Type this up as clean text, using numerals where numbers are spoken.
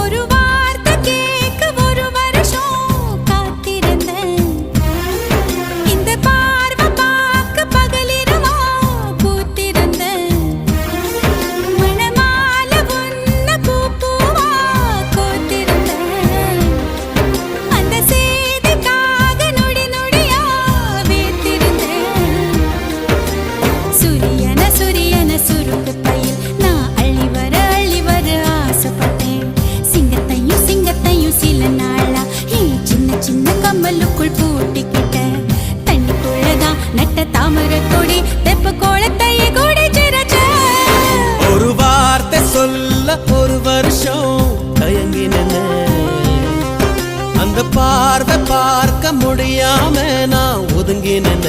ஒரு வார்த்தை கேட்க ஒரு வருஷம் காத்திருந்தேன். இந்த பார்வை பார்க்க பகலிரவா பூத்திருந்தேன். மணமாலை உன்னை பூ பூவா கோத்திருந்தேன். அந்த செய்திக்காக நொடி நொடியா வேத்திருந்தேன். சூரியன சுருக்கு பையில் நான் அள்ளி வர ஆசைப்பட்டேன். சிங்கத்தையும் சில நாளா சின்ன சின்ன கம்மலுக்குள் பூட்டிக்கிட்டேன். தண்ணிக்குள்ளதான் நட்ட தாமரை கொடி தெப்ப கோலத்தையே கூடி சிறச்ச. ஒரு வார்த்தை சொல்ல ஒரு வருஷம் தயங்கினேன். அந்த பார்வை பார்க்க முடியாம நான் ஒதுங்கினேன்.